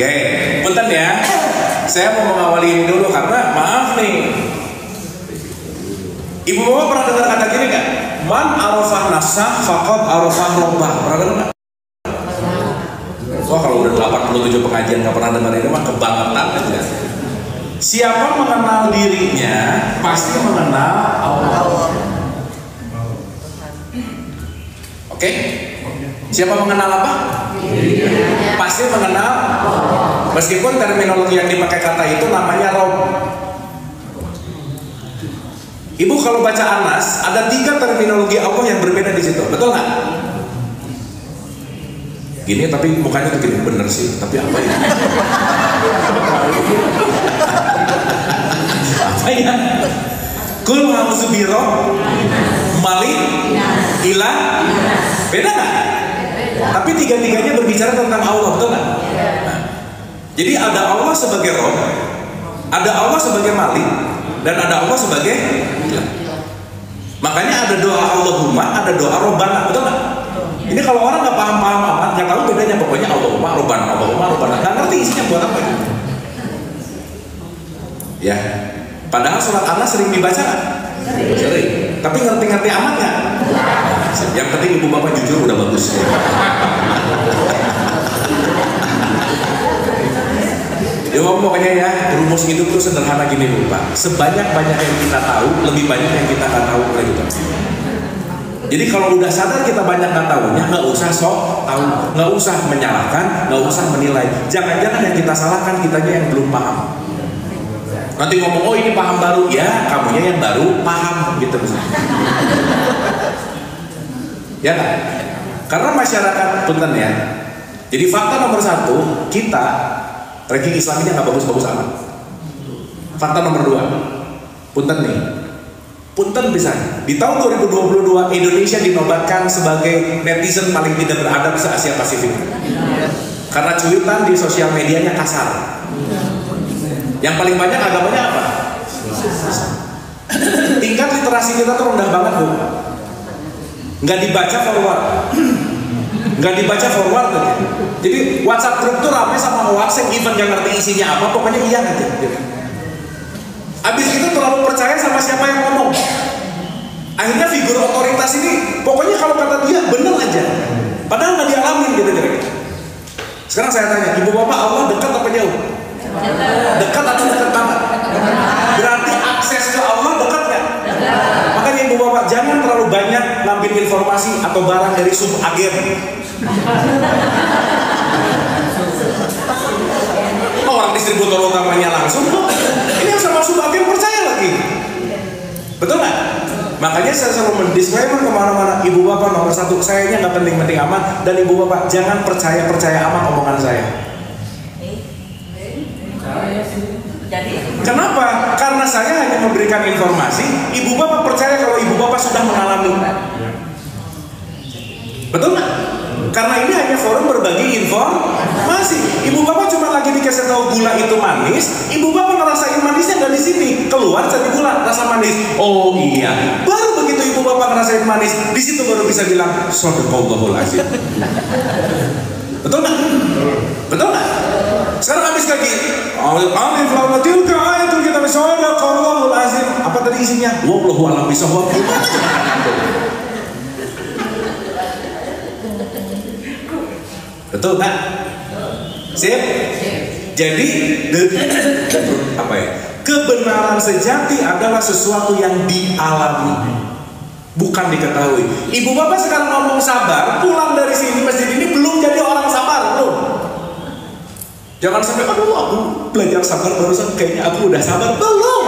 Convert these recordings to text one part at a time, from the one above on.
Oke, punten ya. Saya mau mengawali ini dulu karena maaf nih. Ibu bapak pernah dengar kata gini nggak? Man arafah nafsah faqad arafah rabbah. Pernah dengar nggak? Wah, kalau udah 87 pengajian nggak pernah dengar ini mah kebangetan aja. Siapa mengenal dirinya pasti mengenal Allah. Oke? Siapa mengenal apa? Pasti mengenal. Meskipun terminologi yang dipakai kata itu namanya Rob. Ibu kalau baca Anas ada 3 terminologi Allah yang berbeda di situ, betul nggak? Gini tapi mukanya tuh gini, bener sih, tapi apa ya? Apa ya? Kul ma'uzubiro Malik Ilah. Beda nggak? Tapi 3-tiganya berbicara tentang Allah, betul nggak? Jadi ada Allah sebagai Rob, ada Allah sebagai Malik, dan ada Allah sebagai Ilah. Makanya ada doa Allahumma, ada doa Robbana, betul nggak? Ini kalau orang nggak paham-paham amat, nggak tahu bedanya, pokoknya Allahumma, Robbana, Allahumma, Robbana, nggak ngerti isinya buat apa itu. Ya, padahal surat Anas sering dibaca nggak? Sering. Tapi ngerti-ngerti amat nggak? Yang penting ibu bapak jujur udah bagus. Ya pokoknya ya, rumus hidup tuh sederhana gini loh Pak. Sebanyak-banyak yang kita tahu, lebih banyak yang kita nggak tahu gitu. Jadi kalau udah sadar kita banyak nggak tahunya, nggak usah sok tahu, nggak usah menyalahkan, nggak usah menilai. Jangan-jangan yang kita salahkan kitanya yang belum paham. Nanti ngomong, oh ini paham baru, ya kamunya yang baru paham gitu misalnya. Ya kan? Karena masyarakat punten ya. Jadi fakta nomor 1, kita ranking Islaminya nggak bagus-bagus amat. Fakta nomor 2, punten nih. Punten bisa. Di tahun 2022 Indonesia dinobatkan sebagai netizen paling tidak beradab se Asia Pasifik. Karena cuitan di sosial medianya kasar. Yang paling banyak agamanya apa? Tingkat literasi kita tuh rendah banget Bu. Nggak dibaca forward. Nggak dibaca forward aja. Jadi WhatsApp grup tuh ramai sama hoax yang even nggak ngerti isinya apa, pokoknya iya aja. Abis itu terlalu percaya sama siapa yang ngomong. Akhirnya figur otoritas ini, pokoknya kalau kata dia bener aja. Padahal nggak dialamin gitu kira-kira. Sekarang saya tanya, ibu bapak Allah dekat apa jauh? Dekat atau dekat banget? Berarti akses ke Allah dekat nggak? Makanya ibu bapak jangan terlalu banyak ngambil informasi atau barang dari subagen. Orang distributor utamanya langsung kok. Ini yang sama subagen percaya lagi. Betul nggak? Makanya saya selalu mendisclaimer kemana-mana, ibu bapak nomor 1, sayanya nggak penting-penting amat, dan ibu bapak jangan percaya amat omongan saya. Kenapa? Karena saya hanya memberikan informasi, ibu bapak percaya kalau ibu bapak sudah mengalami. Betul nggak? Karena ini hanya forum berbagi informasi. Ibu bapak cuma lagi dikasih tahu gula itu manis, ibu bapak ngerasain manisnya dari sini, keluar jadi gula rasa manis. Oh iya, baru begitu ibu bapak ngerasain manis, di situ baru bisa bilang shadaqallahul azim. Betul nggak? Betul nggak? Sekarang habis lagi alif lam mim tilka ayatul kitab shadaqallahul azim. Apa tadi isinya? Wallahu a'lam bishawab. Betul kan? Sip? Jadi apa ya? Kebenaran sejati adalah sesuatu yang dialami, bukan diketahui. Ibu bapak sekarang ngomong sabar, pulang dari sini masjid ini belum jadi orang sabar, belum. Jangan sampai aduh aku belajar sabar barusan kayaknya aku udah sabar, belum.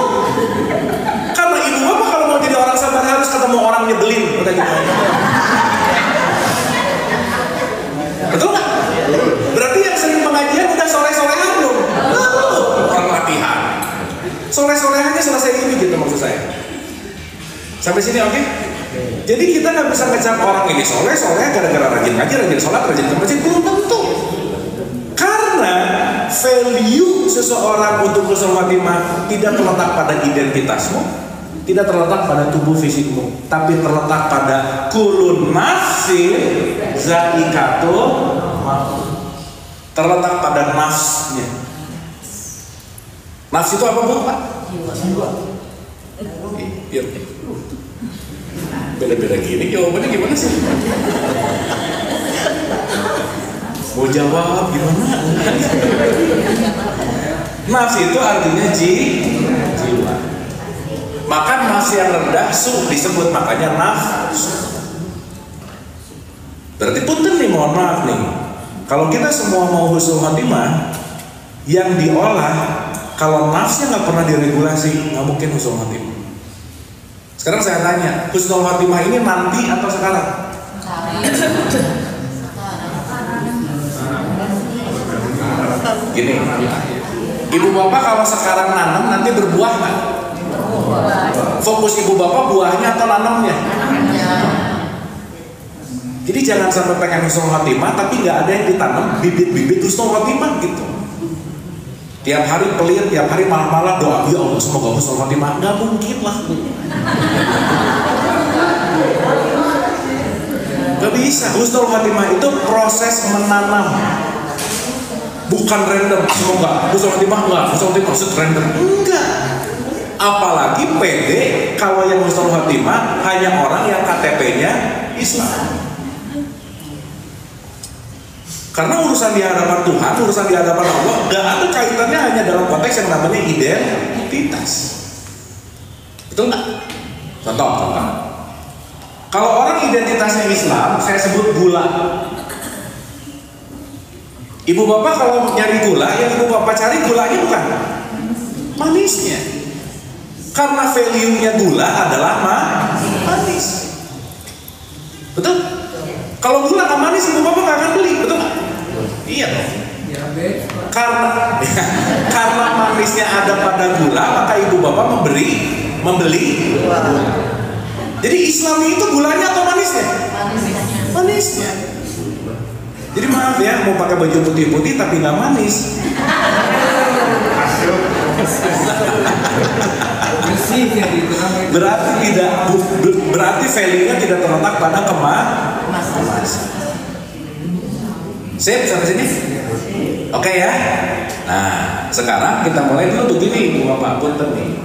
Karena ibu bapak kalau mau jadi orang sabar harus ketemu orang nyebelin, udah gitu. Betul nggak? Berarti yang sering pengajian udah sore-sorehan belum? Orang latihan. Sore-sorehannya selesai ini gitu maksud saya. Sampai sini oke? Jadi kita nggak bisa ngecap orang ini soleh gara-gara rajin ngaji, rajin sholat, rajin ke masjid, belum tentu. Karena value seseorang untuk husnul khotimah tidak terletak pada identitasmu, tidak terletak pada tubuh fisikmu, tapi terletak pada kulun nafsin zaikatul maut. terletak pada nafsnya. Nafs itu apa Bu? Pak? Iya. Beda-beda gini, jawabannya gimana sih? Mau jawab gimana? Nafs itu artinya jiwa. Maka nafs yang rendah disebut, makanya nafs. Berarti punten nih, mohon maaf nih, kalau kita semua mau husnul khotimah, yang diolah kalau nafsnya nggak pernah diregulasi, nggak mungkin husnul khotimah. Sekarang saya tanya, husnul khotimah ini nanti atau sekarang? Gini, ibu bapak kalau sekarang nanam nanti berbuah nggak? Fokus ibu bapak buahnya atau nanamnya? Jadi jangan sampai pengen husnul khotimah tapi nggak ada yang ditanam bibit-bibit husnul khotimah gitu. Tiap hari pelit, tiap hari malah doa, ya Allah semoga husnul khotimah. Nggak mungkin lah. Nggak bisa. Husnul khotimah itu proses menanam, bukan random. Semoga husnul khotimah enggak, husnul khotimah random enggak. Apalagi pede kalau yang husnul khotimah hanya orang yang KTP-nya Islam. Karena urusan di hadapan Tuhan, urusan di hadapan Allah, gak ada kaitannya hanya dalam konteks yang namanya identitas. Betul nggak? Contoh. Kalau orang identitasnya Islam, saya sebut gula. Ibu bapak kalau nyari gula, yang ibu bapak cari gulanya bukan manisnya. Karena value-nya gula adalah manis. Betul? Kalau gula nggak manis, ibu bapak nggak akan beli, betul nggak? Iya dong. Karena manisnya ada pada gula, maka ibu bapak membeli gula. Jadi Islam itu gulanya atau manisnya? Manisnya. Jadi maaf ya, mau pakai baju putih-putih tapi nggak manis. Berarti value-nya tidak terletak pada kemasan. Sip, sampai sini? Oke ya. Nah, sekarang kita mulai dulu begini, Bu Bapak, punten nih.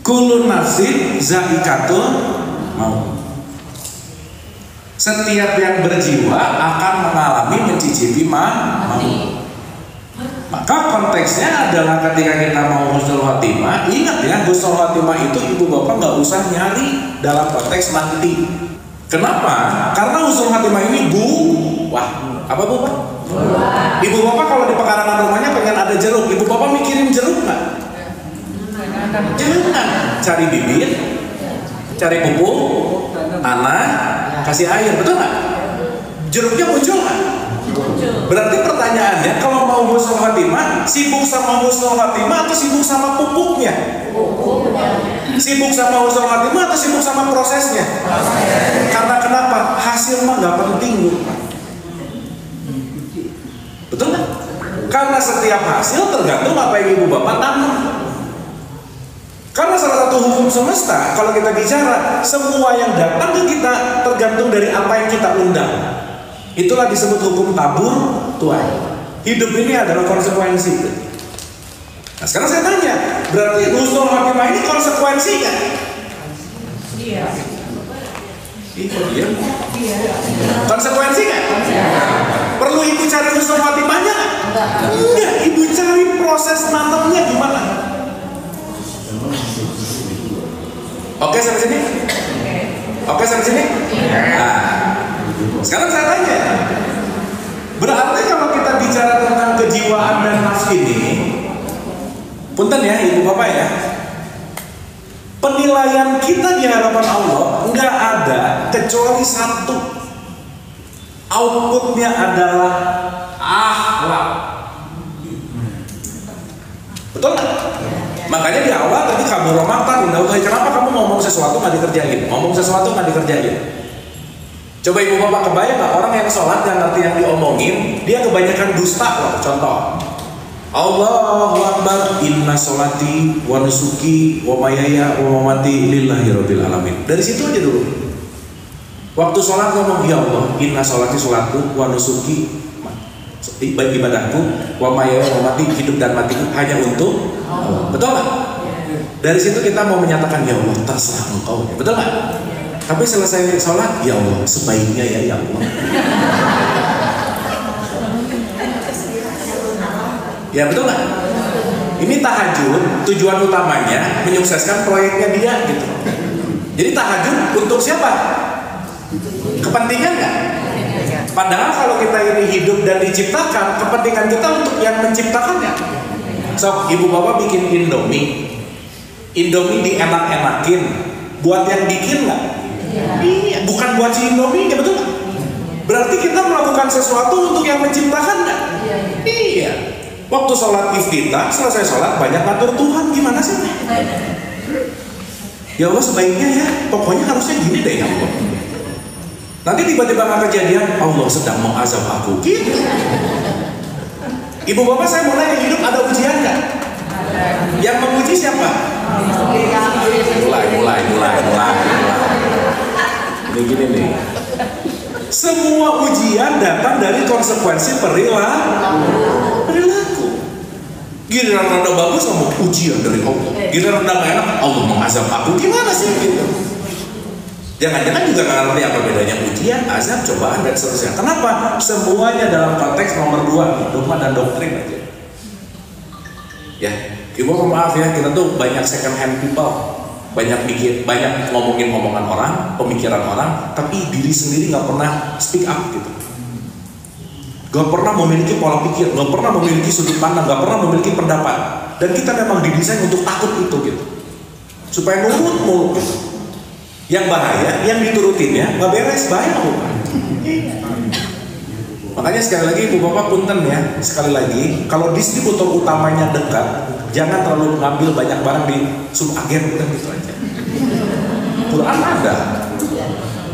Kullu nafsin za'iqatul maut. Setiap yang berjiwa akan mengalami mencicipi maut. Maka konteksnya adalah ketika kita mau husnul khotimah, ingat ya, husnul khotimah itu ibu bapak nggak usah nyari dalam konteks nanti. Kenapa? Karena husnul khotimah ini apa Bu Pak? Ibu bapak kalau di pekarangan rumahnya pengen ada jeruk, ibu bapak mikirin jeruk nggak? Jangan. Cari bibit, cari pupuk, tanah, kasih air, betul nggak? Jeruknya muncul nggak? Berarti pertanyaannya, kalau mau husnul khotimah, sibuk sama husnul khotimah atau sibuk sama pupuknya? Sibuk sama husnul khotimah atau sibuk sama prosesnya? Karena kenapa? Hasil mah nggak penting, Bu. Betul nggak? Karena setiap hasil tergantung apa yang ibu bapak tanam. Karena salah satu hukum semesta, kalau kita bicara, semua yang datang ke kita tergantung dari apa yang kita undang. Itulah disebut hukum tabur tuai. Hidup ini adalah konsekuensi. Nah sekarang saya tanya, berarti husnul khotimah ini konsekuensi kan? Iya. Iya. Konsekuensi kan? Perlu ibu cari husnul khotimahnya? Enggak. Ibu cari proses nanamnya gimana? Oke sampai sini? Oke sampai sini? Nah. Sekarang saya tanya, berarti kalau kita bicara tentang kejiwaan dan nafs ini, punten ya ibu bapak ya, penilaian kita di hadapan Allah nggak ada kecuali satu, outputnya adalah akhlak. Betul nggak? Makanya di awal tadi kamu romantan, kenapa kamu ngomong sesuatu nggak dikerjain, ngomong sesuatu nggak dikerjain? Coba ibu bapak kebayang nggak orang yang sholat yang ngerti yang diomongin, dia kebanyakan dusta loh. Contoh, Allahu Akbar, inna sholati wa nusuki wa mayaya wa mamati lillahi rabbil alamin. Dari situ aja dulu. Waktu sholat ngomong, ya Allah, inna sholati sholatku wa nusuki ibadahku, wa mahya wa mamati, hidup dan matiku hanya untuk Allah. Betul nggak? Dari situ kita mau menyatakan, ya Allah terserah engkau, betul nggak? Tapi selesai sholat, ya Allah sebaiknya ya Allah. Ya betul nggak? Ini tahajud tujuan utamanya menyukseskan proyeknya dia gitu. Jadi tahajud untuk siapa? Kepentingan nggak? Padahal kalau kita ini hidup dan diciptakan, kepentingan kita untuk yang menciptakannya. So, ibu bapak bikin Indomie dienak-enakin, buat yang bikin nggak? Iya, bukan buat si Indomie, betul nggak? Berarti kita melakukan sesuatu untuk yang menciptakan nggak? Iya. Waktu sholat iftitah, selesai sholat banyak ngatur Tuhan, gimana sih? Ya Allah sebaiknya ya, pokoknya harusnya gini deh ya Allah. Nanti tiba-tiba nggak kejadian, Allah sedang mengazab aku, gitu. Ibu bapak saya mau nanya, hidup ada ujian nggak? Yang menguji siapa? Mulai. Begini nih. Semua ujian datang dari konsekuensi perilaku. Giliran rada bagus sama ujian dari Allah. Giliran rada gak enak, Allah mengazab aku. Gimana sih gitu? Jangan-jangan juga nggak ngerti apa bedanya ujian, azab, cobaan dan seterusnya. Kenapa? Semuanya dalam konteks nomor 2, dogma dan doktrin aja. Ya, ibu maaf ya, kita tuh banyak second hand people, banyak ngomongin omongan orang, pemikiran orang, tapi diri sendiri nggak pernah speak up gitu. Gak pernah memiliki pola pikir, gak pernah memiliki sudut pandang, gak pernah memiliki pendapat. Dan kita memang didesain untuk takut itu gitu, supaya nurut mulu gitu. Yang bahaya, yang diturutinnya nggak beres, bahaya bukan? Makanya sekali lagi ibu bapak punten ya, sekali lagi kalau distributor utamanya dekat, jangan terlalu ngambil banyak barang di subagen, udah gitu aja. Quran ada,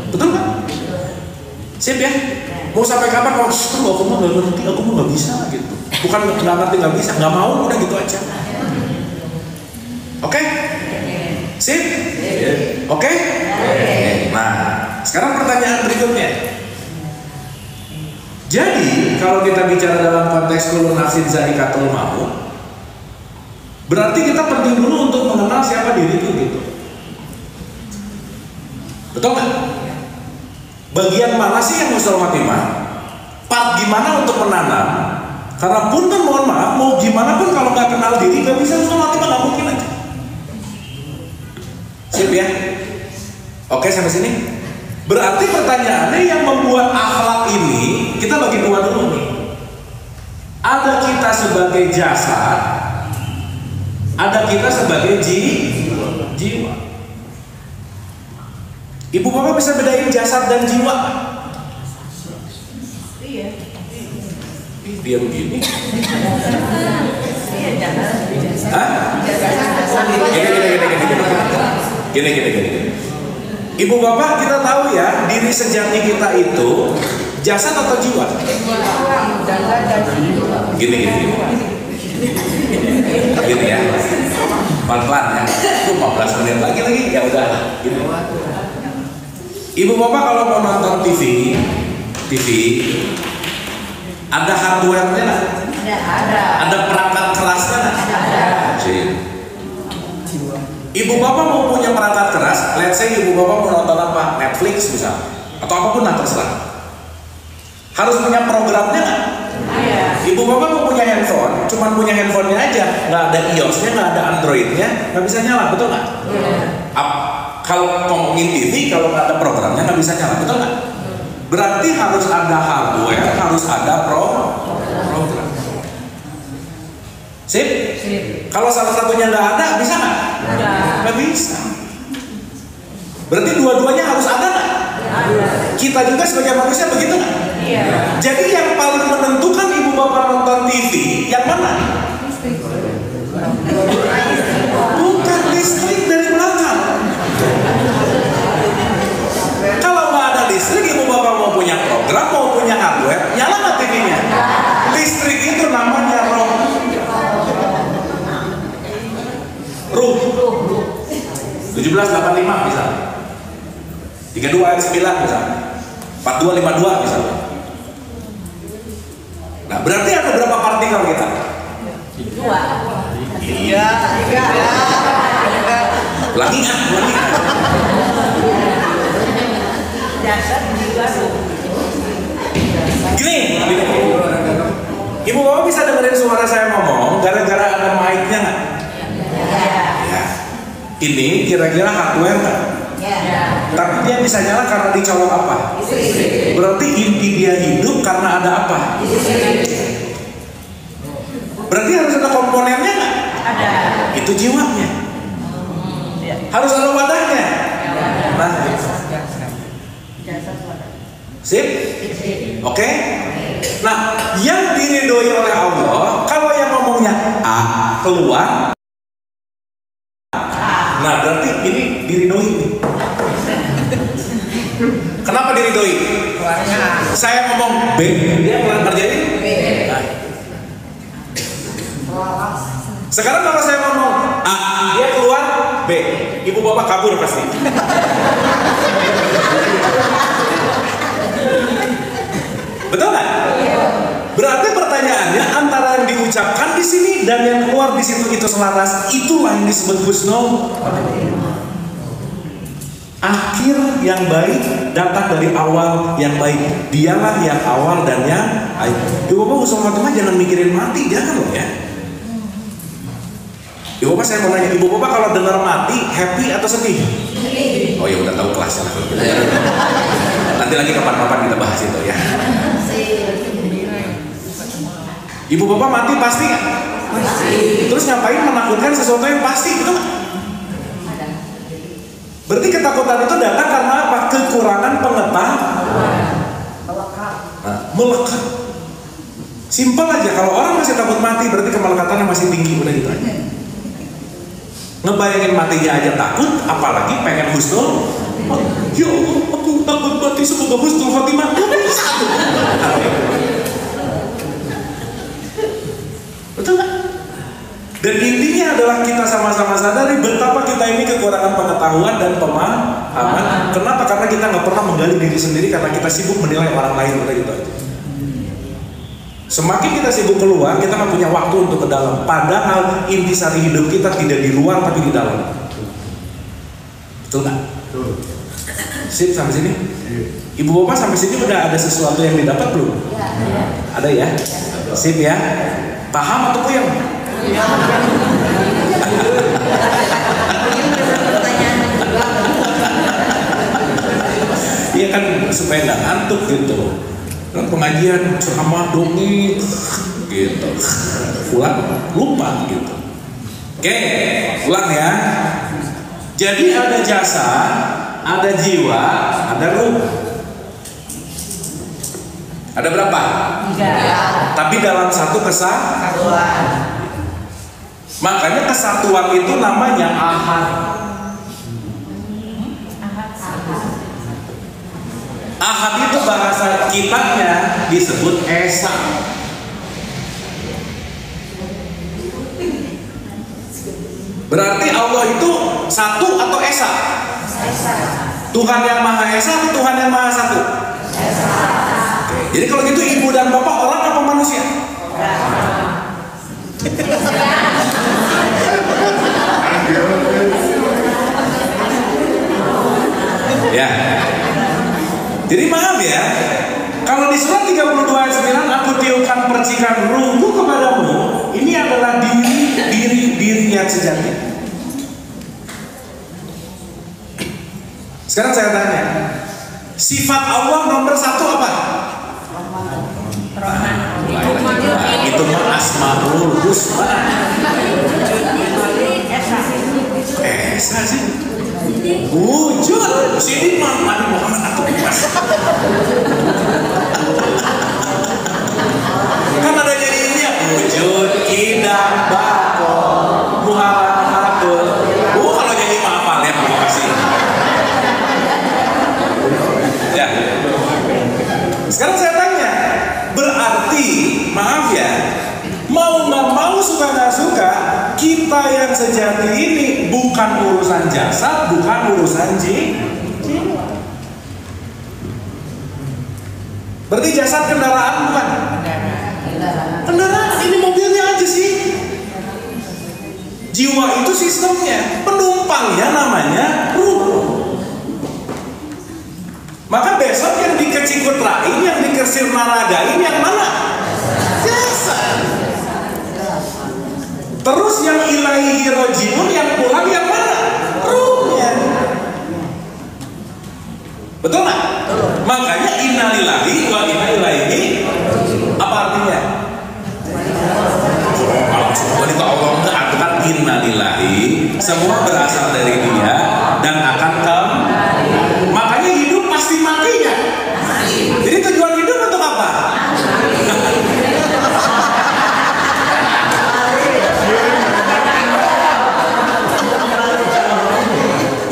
betul kan? Sip ya. Mau sampai kapan? Oh, aku mau nggak ngerti, aku mau nggak bisa gitu. Bukan nggak ngerti nggak bisa, nggak mau, udah gitu aja. Oke? Sip? Oke? Nah, sekarang pertanyaan berikutnya. Jadi, kalau kita bicara dalam konteks kullu nafsin za'iqatul maut, berarti kita penting dulu untuk mengenal siapa diriku gitu. Betul nggak? Bagian mana sih yang husnul khotimah? Part gimana untuk menanam? Karena pun kan mohon maaf, mau gimana pun kalau nggak kenal diri, nggak bisa husnul khotimah, nggak mungkin aja. Sip ya? Oke sampai sini? Berarti pertanyaannya yang membuat akhlak ini, kita bagi dua dulu nih. Ada kita sebagai jasad, ada kita sebagai jiwa. Ibu bapak bisa bedain jasad dan jiwa? Iya. Dia begini. Hah? Gini. Ibu bapak kita tahu ya, diri sejati kita itu jasad atau jiwa? Gini. Gini ya. Pelan-pelan ya. Itu 15 menit lagi ya udah. Gini. Ibu bapak kalau mau nonton TV ada hardware-nya nggak? Ada perangkat kerasnya nggak? Ada. Ibu bapak mau punya perangkat keras, let's say ibu bapak mau nonton apa? Netflix misalnya, atau apapun lah terserah. Harus punya programnya nggak? Ibu bapak mau punya handphone, cuman punya handphonenya aja, nggak ada iOS-nya, nggak ada Android-nya, nggak bisa nyala, betul nggak? Kalau ngomongin TV, kalau nggak ada programnya nggak bisa nyala, betul nggak? Berarti harus ada hardware, harus ada program. Sip? Kalau salah satunya nggak ada, bisa nggak? Nggak bisa. Berarti dua-duanya harus ada nggak? Kita juga sebagai manusia begitu nggak? Iya. Jadi yang paling menentukan ibu bapak nonton TV, yang mana? Bukan listrik dari belakang. Kalau nggak ada listrik, ibu bapak mau punya program, mau punya hardware, nyala nggak TV-nya? Listrik itu namanya ruh. 1785 misalnya, 32 ayat 9 misalnya, 4252 misalnya. Nah, berarti ada berapa partikel kita? 2. Iya. Lagi. Jasad juga. Gini. Ibu bapak bisa dengerin suara saya ngomong gara-gara ada mic-nya nggak? Ya. Ini kira-kira hardware nggak? Tapi dia bisa nyala karena dicolok apa? Berarti inti dia hidup karena ada apa? Berarti harus ada komponennya nggak? Ada. Itu jiwanya. Harus ada wadahnya. Nah, sip? Oke? Nah, yang diridhoi oleh Allah, kalau yang ngomongnya A keluar, nah berarti ini diridhoi nih. Kenapa diridhoi? Saya ngomong B, dia ngerjain B. Nah. Sekarang kalau saya ngomong A, dia keluar B, ibu bapak kabur pasti. Betul nggak? Berarti pertanyaannya antara yang diucapkan di sini dan yang keluar di situ itu selaras. Itulah yang disebut husnul. Akhir yang baik datang dari awal yang baik. Dialah yang awal dan yang baik. Ibu bapak husnul khotimah jangan mikirin mati, jangan loh ya. Ibu bapak saya mau nanya, ibu bapak kalau dengar mati happy atau sedih? Oh ya udah tahu kelasnya lah. Nanti lagi kapan-kapan kita bahas itu ya. Ibu bapak mati pasti nggak? Terus ngapain menakutkan sesuatu yang pasti, betul nggak? Berarti ketakutan itu datang karena apa? Kekurangan pengetahuan. Melekat. Simpel aja, kalau orang masih takut mati berarti kemelekatannya masih tinggi, udah gitu aja. Ngebayangin matinya aja takut, apalagi pengen husnul. Ya Allah, aku takut mati, semoga husnul khotimah. Betul nggak? Dan intinya adalah kita sama-sama sadari betapa kita ini kekurangan pengetahuan dan pemahaman. Kenapa? Karena kita nggak pernah menggali diri sendiri karena kita sibuk menilai orang lain, udah gitu aja. Semakin kita sibuk keluar, kita nggak punya waktu untuk ke dalam. Padahal intisari hidup kita tidak di luar tapi di dalam. Betul nggak? Sip sampai sini? Ibu bapak sampai sini udah ada sesuatu yang didapat belum? Ya. Ada ya? Sip ya? Paham atau puyeng? Iya kan supaya nggak ngantuk gitu. Kan pengajian ceramah dongeng gitu, pulang lupa gitu. Oke, ulang ya. Jadi ada jasa, ada jiwa, ada ruh. Ada berapa? 3. Tapi dalam satu kesatuan. Makanya kesatuan itu namanya ahad. Ahad itu bahasa kitanya disebut esa. Berarti Allah itu satu atau esa? Tuhan yang Maha Esa atau Tuhan yang Maha Satu? Jadi kalau gitu ibu dan bapak orang apa manusia? Ya. Jadi maaf ya, kalau di surat 32 ayat 9 aku tiupkan percikan ruhku kepadamu, ini adalah diri yang sejati. Sekarang saya tanya, sifat Allah nomor 1 apa? Itu mah Asmaul Husna. Esa sih. Wujud. Sini mah Nabi Muhammad atau Mas. Kan ada jadinya wujud tidak bako muhalatul. Kalau jadi hafal ya, terima kasih. Ya. Sekarang saya tanya, berarti maaf ya, mau nggak mau suka nggak suka, kita yang sejati ini bukan urusan jasad, bukan urusan jiwa. Berarti jasad kendaraan bukan? sistemnya. Penumpangnya namanya ruh. Maka besok yang dikecikutrain, yang dikesirnaragain yang mana? Jasad. Terus yang ilaihi rojiun, yang pulang yang mana? Ruhnya. Betul nggak? Makanya innalillahi wa inna ilaihi, apa artinya? Kalau semua itu Allah mengatakan innalillahi, semua berasal dari Dia dan akan kembali. Makanya hidup pasti mati ya. Jadi tujuan hidup untuk apa?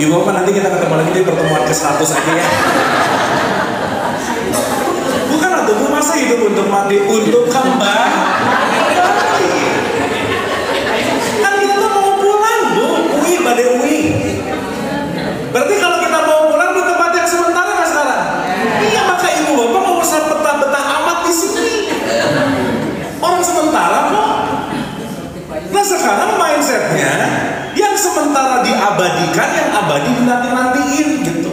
Ibu Bapak, nanti kita ketemu lagi di pertemuan ke-100 aja ya. Bukan untuk masa hidup untuk mati, untuk kembali. Kan kita tuh mau pulang, Bu. Badai UI. Berarti kalau kita mau pulang di tempat yang sementara nggak sekarang? Iya, maka Ibu Bapak nggak usah betah-betah amat di sini. Orang sementara kok. Nah sekarang mindsetnya yang sementara diabadikan, yang abadi dinanti-nantiin gitu.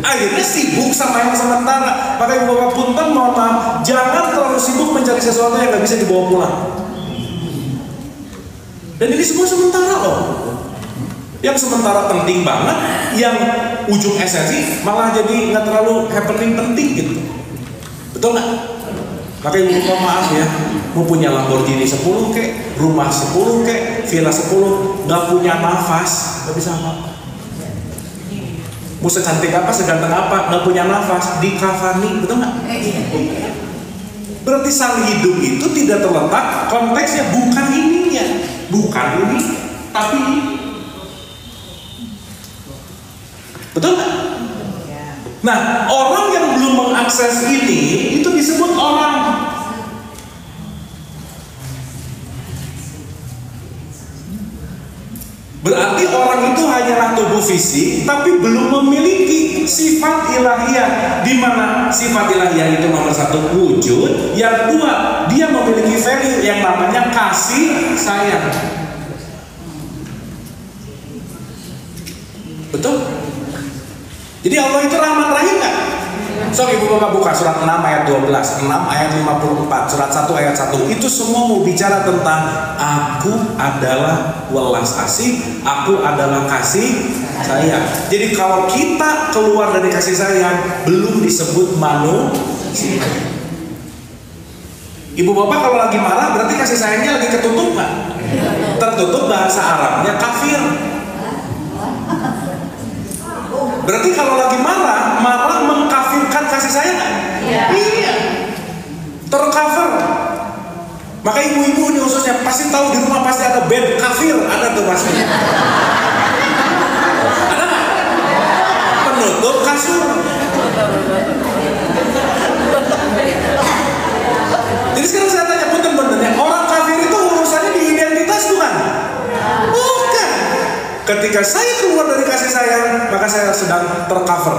Akhirnya sibuk sama yang sementara. Maka Ibu Bapak punten, mohon maaf, jangan terlalu sibuk mencari sesuatu yang nggak bisa dibawa pulang. Dan ini semua sementara loh. Yang sementara penting banget, yang ujung esensi malah jadi nggak terlalu happening penting gitu. Betul nggak? Maka Ibu Bapak maaf ya, mau punya Lamborghini 10 kek, rumah 10 kek, villa 10, nggak punya nafas, nggak bisa apa-apa. Mau secantik apa, seganteng apa, nggak punya nafas, dikafani, betul nggak? Berarti sang hidup itu tidak terletak, konteksnya bukan ininya, bukan ini, tapi ini. Betul nggak? Nah, orang yang belum mengakses ini itu disebut orang. Berarti orang itu hanyalah tubuh fisik, tapi belum memiliki sifat ilahiyah. Di mana sifat ilahiyah itu nomor 1 wujud, yang 2 dia memiliki value yang namanya kasih sayang. Betul? Jadi Allah itu rahmat rahim nggak? So Ibu Bapak buka surat 6 ayat 12, 6 ayat 54, surat 1 ayat 1. Itu semua mau bicara tentang aku adalah welas asih, aku adalah kasih sayang. Jadi kalau kita keluar dari kasih sayang, belum disebut manusia. Ibu Bapak kalau lagi marah berarti kasih sayangnya lagi ketutup nggak? Tertutup, bahasa Arabnya kafir. Berarti kalau lagi marah mengkafirkan kasih sayang kan? Iya. Tercover. Maka ibu-ibu ini khususnya pasti tahu di rumah pasti ada band kafir, ada tuh pasti. Ada nggak? Penutup kasur. Jadi sekarang saya tanya punten-punten ya, orang kafir itu urusannya di identitas bukan? Bukan. Ketika saya keluar dari kasih sayang, maka saya sedang tercover.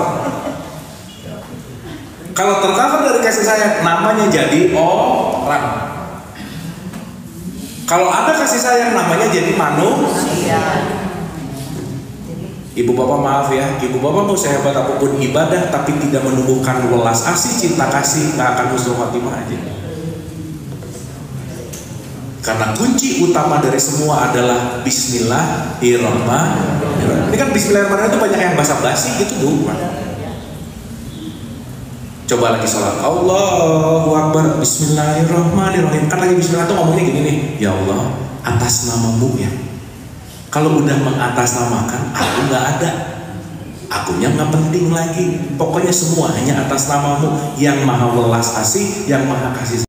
Kalau tercover dari kasih sayang, namanya jadi orang. Kalau ada kasih sayang, namanya jadi manusia. Ibu Bapak maaf ya, Ibu Bapak mau sehebat apapun ibadah, tapi tidak menumbuhkan welas asih, cinta kasih, nggak akan husnul khotimah aja. Karena kunci utama dari semua adalah Bismillahirrahmanirrahim. Ini kan Bismillahirrahmanirrahim itu banyak yang basa-basi gitu Bu. Coba lagi sholat, Allahu Akbar, Bismillahirrahmanirrahim. Kan lagi Bismillah tuh ngomongnya gini nih, ya Allah, atas namamu ya. Kalau udah mengatasnamakan, aku nggak ada, akunya nggak penting lagi. Pokoknya semua hanya atas namamu yang maha welas asih, yang maha kasih.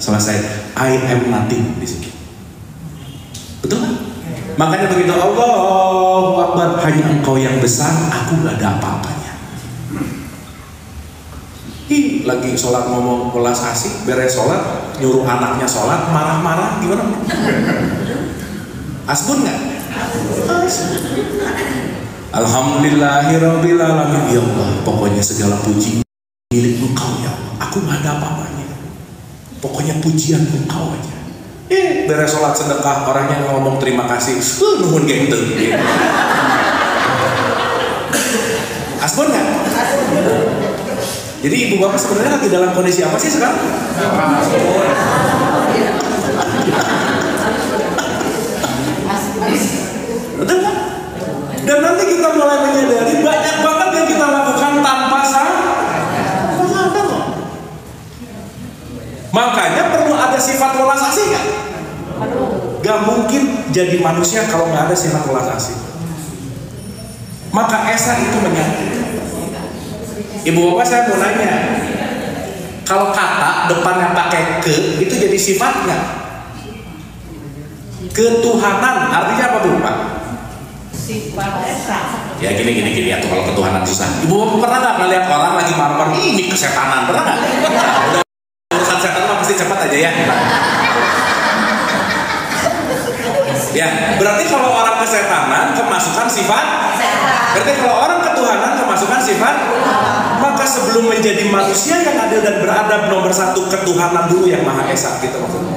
Selesai, I am nothing di sini. Betul kan? Makanya begitu Allahu Akbar, hanya Engkau yang besar, aku gak ada apa-apanya. Lagi sholat ngomong welas asih, beres sholat, nyuruh anaknya sholat, marah-marah, gimana? Asbun gak? Alhamdulillahirabbil alamin. Ya Allah, pokoknya segala puji milik Engkau ya Allah. Aku gak ada apa-apanya. Pokoknya pujian Engkau aja. Beres sholat sedekah orangnya ngomong terima kasih, nuhun genteng. Asbun nggak? Jadi ibu bapak sebenarnya lagi dalam kondisi apa sih sekarang? Betul kan? Dan nanti kita mulai menyadari banyak banget yang kita lakukan tanpa sadar. Makanya perlu ada sifat welas asih kan? Gak mungkin jadi manusia kalau nggak ada sifat welas asih. Maka esa itu menyatu. Ibu bapak saya mau nanya, kalau kata depannya pakai ke, itu jadi sifatnya. Ketuhanan artinya apa bu Pak? Sifat esa. Ya gini ya tuh kalau ketuhanan susah. Ibu bapak pernah nggak ngeliat orang lagi marah-marah ini kesetanan, pernah nggak? Udah urusan setan mah pasti cepat aja ya. Ya berarti kalau orang kesetanan kemasukan sifat. Berarti kalau orang ketuhanan kemasukan sifat. Maka sebelum menjadi manusia yang adil dan beradab, nomor satu ketuhanan dulu yang maha esa gitu maksudnya.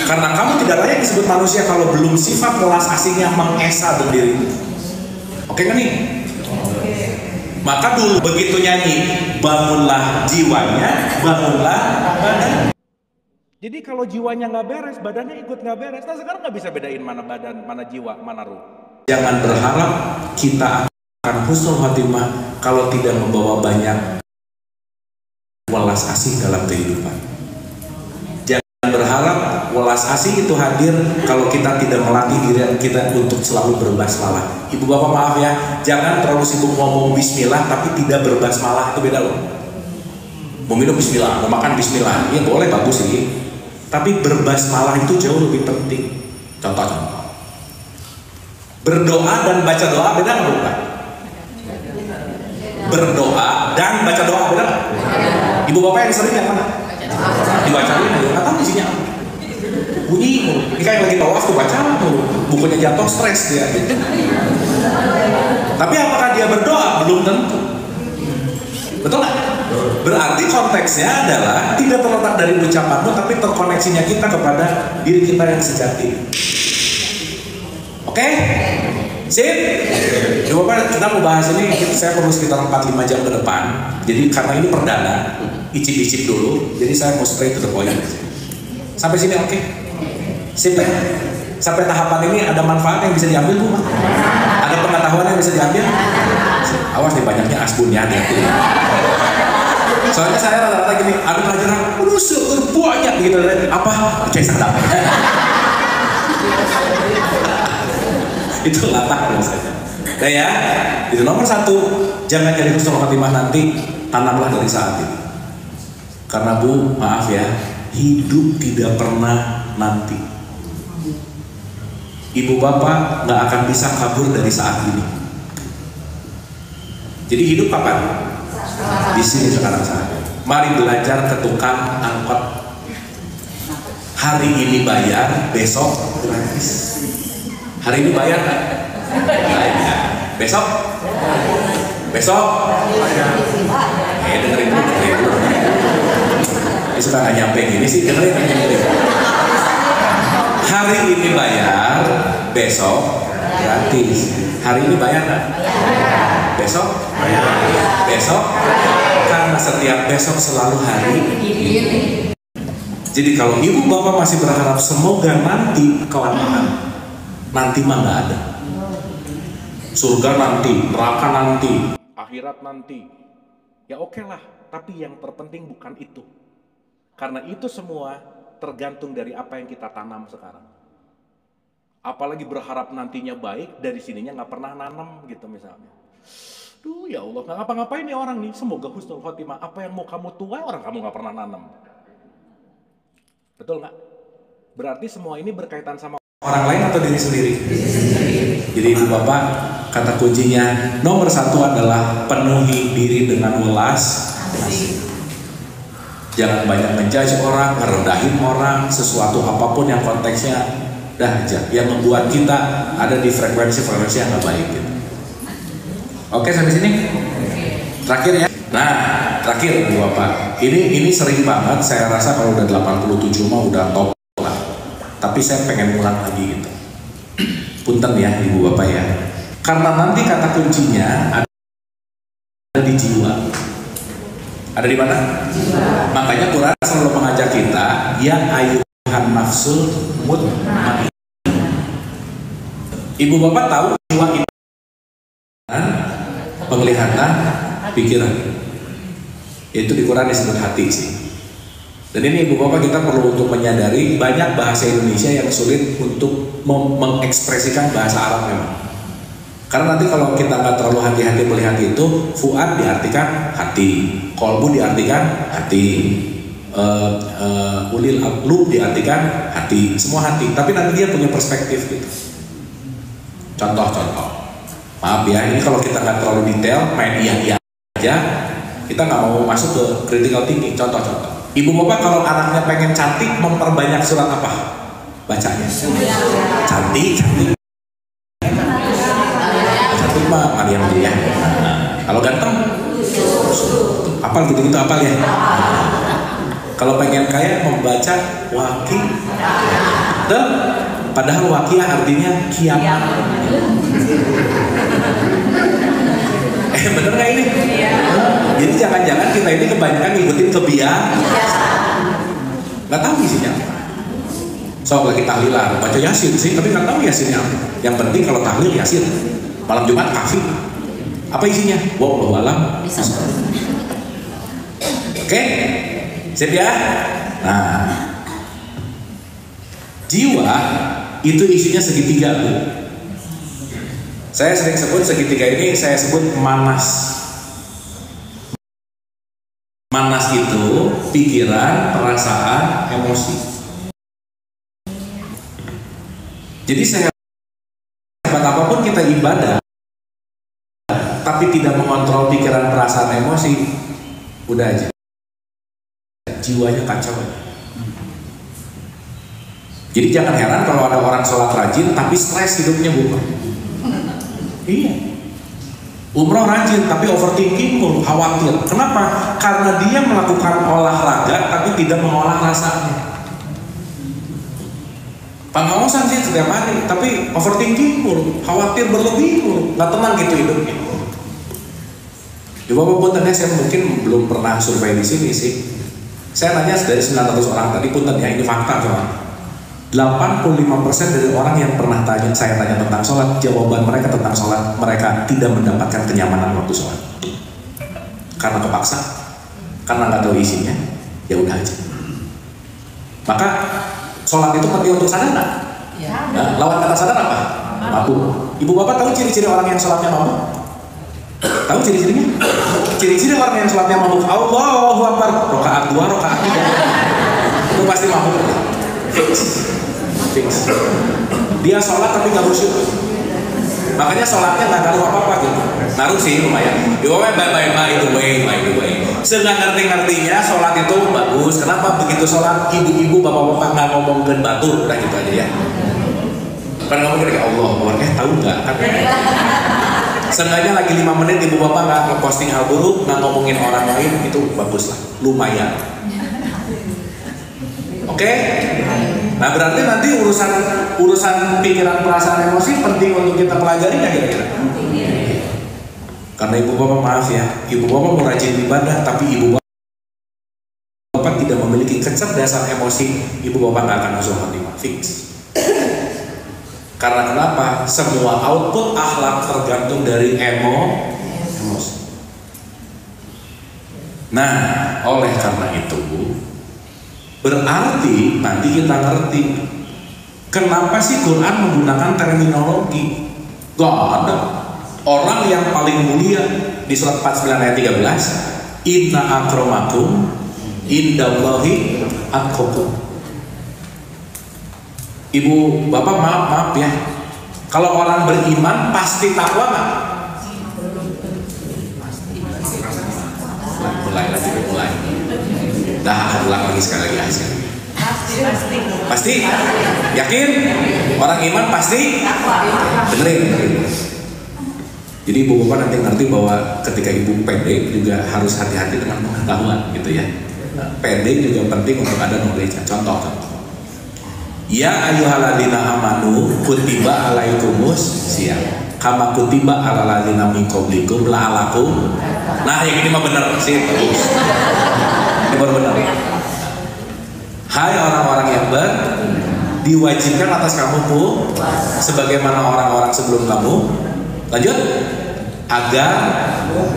Karena kamu tidak layak disebut manusia kalau belum sifat welas asihnya mengesa berdiri. Oke kan nih? Maka dulu begitu nyanyi, bangunlah jiwanya, bangunlah badan. Jadi kalau jiwanya nggak beres, badannya ikut nggak beres. Nah sekarang nggak bisa bedain mana badan, mana jiwa, mana ruh. Jangan berharap kita akan husnul khotimah kalau tidak membawa banyak welas asih dalam kehidupan. Jangan berharap welas asih itu hadir kalau kita tidak melatih diri kita untuk selalu berbasmalah. Ibu bapak maaf ya, jangan terlalu sibuk ngomong bismillah tapi tidak berbasmalah, itu beda loh. Mau minum bismillah, mau makan bismillah, ya boleh bagus sih. Tapi berbasmalah itu jauh lebih penting. Contoh-contoh. Berdoa dan baca doa beda nggak bukan? Berdoa dan baca doa beda nggak? Ibu bapak yang sering yang mana? Dibacain aja, nggak tahu isinya apa. Bunyi, ini kayak lagi tawaf tuh baca, bukunya jatuh stres dia. Tapi apakah dia berdoa? Belum tentu. Betul nggak? Berarti konteksnya adalah tidak terletak dari ucapanmu, tapi terkoneksinya kita kepada diri kita yang sejati. Oke? Sip? Coba kita mau bahas ini, saya perlu sekitar 4-5 jam ke depan. Jadi karena ini perdana, icip-icip dulu. Jadi saya mau straight to the point. Sampai sini oke? Sip ya? Sampai tahapan ini ada manfaat yang bisa diambil Bu? Ada pengetahuan yang bisa diambil? Awas nih banyaknya asbunnya hati-hati. Soalnya saya rata-rata gini, ada pelajaran, banyak gitu. Apa? Cek sadap. Itu latah maksudnya. Nah ya, itu nomor satu, jangan jadi husnul khotimah nanti, tanamlah dari saat ini. Karena Bu, maaf ya, hidup tidak pernah nanti. Ibu bapak nggak akan bisa kabur dari saat ini. Jadi hidup kapan? Di sini sekarang saat. Mari belajar ke tukang angkot. Hari ini bayar, besok gratis. Hari ini bayar nggak? Bayar. Besok? Besok? Dengerin dulu. Ini suka nggak nyampe gini sih, dengerin. Hari ini bayar, besok gratis. Hari ini bayar nggak? Besok? Besok? Karena setiap besok selalu hari ini. Jadi kalau ibu bapak masih berharap semoga nanti kelamaan, nanti mah nggak ada. Surga nanti, neraka nanti, akhirat nanti. Ya oke lah, tapi yang terpenting bukan itu. Karena itu semua tergantung dari apa yang kita tanam sekarang. Apalagi berharap nantinya baik, dari sininya nggak pernah nanam gitu misalnya. Duh ya Allah, nggak ngapa-ngapain nih orang nih, semoga husnul khotimah. Apa yang mau kamu tuai, orang kamu nggak pernah nanam. Betul nggak? Berarti semua ini berkaitan sama orang lain atau diri sendiri? Jadi ibu bapak, kata kuncinya nomor satu adalah penuhi diri dengan welas asih. Jangan banyak menjudge orang, merendahin orang, sesuatu apapun yang konteksnya dah aja, yang membuat kita ada di frekuensi yang nggak baik gitu. Oke sampai sini? Terakhir ya. Nah terakhir Ibu Bapak, ini sering banget saya rasa kalau udah 87 mah udah top lah. Tapi saya pengen ulang lagi gitu. Punten ya Ibu Bapak ya. Karena nanti kata kuncinya ada di jiwa. Ada di mana? Jiwa. Makanya Quran selalu mengajak kita, ya ayyuhan nafsul mutmainnah. Ibu Bapak tahu jiwa itu penglihatan, pikiran. Itu di Quran disebut hati sih. Dan ini Ibu Bapak kita perlu untuk menyadari banyak bahasa Indonesia yang sulit untuk mengekspresikan bahasa Arab memang. Karena nanti kalau kita nggak terlalu hati-hati melihat itu, fuad diartikan hati, kolbu diartikan hati, ulil lub diartikan hati, semua hati. Tapi nanti dia punya perspektif gitu. Contoh-contoh. Maaf ya, ini kalau kita nggak terlalu detail, main iya aja, kita nggak mau masuk ke critical thinking. Contoh-contoh. Ibu Bapak kalau anaknya pengen cantik, memperbanyak surat apa? Bacanya. Cantik. Mariam dulu ya. Kalau ganteng, apal gitu-gitu apal ya. Kalau pengen kaya membaca waki. Padahal wakiah artinya kiamat. Bener nggak ini? Jadi jangan-jangan kita ini kebanyakan ngikutin kebiasaan. Nggak tahu isinya. Soal lagi tahlilan, baca yasin sih, tapi nggak tahu yasinnya apa. Yang penting kalau tahlil yasin. Malam Jumat kafir. Apa isinya? Wallahu alam. Oke? Siap ya? Nah, jiwa itu isinya segitiga, Bu. Saya sering sebut segitiga ini, saya sebut manas. Manas itu pikiran, perasaan, emosi. Jadi saya apapun kita ibadah tapi tidak mengontrol pikiran, perasaan, emosi, udah aja jiwanya kacau. Jadi jangan heran kalau ada orang sholat rajin tapi stres hidupnya, Bu. Iya. Umroh rajin tapi overthinking mulu, khawatir. Kenapa? Karena dia melakukan olahraga tapi tidak mengolah rasanya. Pengawasan sih setiap hari, tapi overthinking mulu, khawatir berlebih mulu, nggak tenang gitu hidupnya. Coba puntennya saya mungkin belum pernah survei di sini sih. Saya nanya dari 900 orang tadi, punten ya, ini fakta coba. 85% dari orang yang pernah saya tanya tentang sholat, jawaban mereka tentang sholat, mereka tidak mendapatkan kenyamanan waktu sholat. Karena kepaksa, karena nggak tahu isinya, ya udah aja. Maka sholat itu penting untuk sadar nggak? Ya. Nah, lawan kata sadar apa? Mabuk. Ibu Bapak tahu ciri-ciri orang yang sholatnya mabuk? Tahu ciri-cirinya? Ciri-ciri orang yang sholatnya mabuk, Allahu Akbar, rokaat 2, rokaat 3, itu pasti mabuk. Fix. Dia sholat tapi nggak khusyuk. Makanya sholatnya nggak ngaruh apa-apa gitu. Ngaruh sih lumayan. By the way. Senang ngerti-ngertinya sholat itu bagus. Kenapa begitu sholat ibu-ibu, bapak-bapak nggak ngomongin batur, udah gitu aja ya. Kan ngomong kayak Allah, tahu nggak? Seenggaknya lagi 5 menit ibu bapak nggak ngeposting hal buruk, nggak ngomongin orang lain, itu bagus lah, lumayan. Oke? Nah berarti nanti urusan pikiran, perasaan, emosi penting untuk kita pelajari nggak kira-kira? Karena ibu bapak maaf ya, ibu bapak mau rajin ibadah, tapi ibu bapak tidak memiliki kecerdasan emosi, ibu bapak nggak akan husnul khotimah, fix. Karena kenapa? Semua output akhlak tergantung dari emosi. Nah, oleh karena itu, berarti nanti kita ngerti kenapa sih Quran menggunakan terminologi. Gak ada. Orang yang paling mulia di surat 49 ayat 13, inna akramakum indallahi atqakum. Ibu bapak maaf ya, kalau orang beriman pasti takwa nggak? Mulai. Ulang lagi sekali lagi. Pasti. Yakin? Orang iman pasti? Dengerin. Jadi ibu bapak nanti ngerti bahwa ketika ibu pede juga harus hati-hati dengan pengetahuan gitu ya. Pede juga penting untuk ada knowledge. Contoh. Ya ayyuhalladzina amanu kutiba alaikumus siyam kama kutiba alal ladzina min qablikum la'alakum. Nah, yang ini mah benar sih. Ini baru benar. Hai orang-orang yang diwajibkan atas kamu sebagaimana orang-orang sebelum kamu. Lanjut. Agar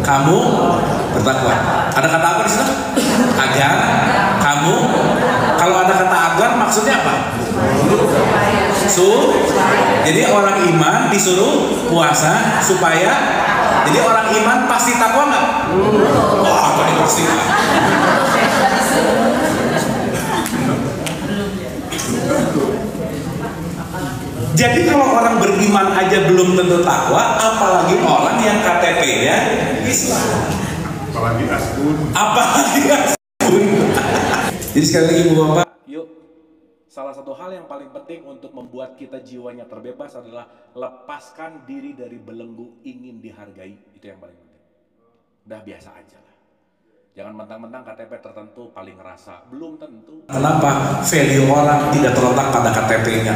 kamu bertakwa. Ada kata apa di situ? Agar kamu. Kalau ada kata agar maksudnya apa? Jadi orang iman disuruh puasa supaya. Jadi orang iman pasti takwa nggak? Wah, ini pasti. Jadi kalau orang beriman aja belum tentu takwa, apalagi orang yang KTP-nya Islam. Apalagi askun. Jadi sekali lagi ibu bapak, yuk. Salah satu hal yang paling penting untuk membuat kita jiwanya terbebas adalah lepaskan diri dari belenggu ingin dihargai. Itu yang paling penting. Udah biasa aja lah. Jangan mentang-mentang KTP tertentu paling ngerasa. Belum tentu. Kenapa? Value orang tidak terletak pada KTP-nya.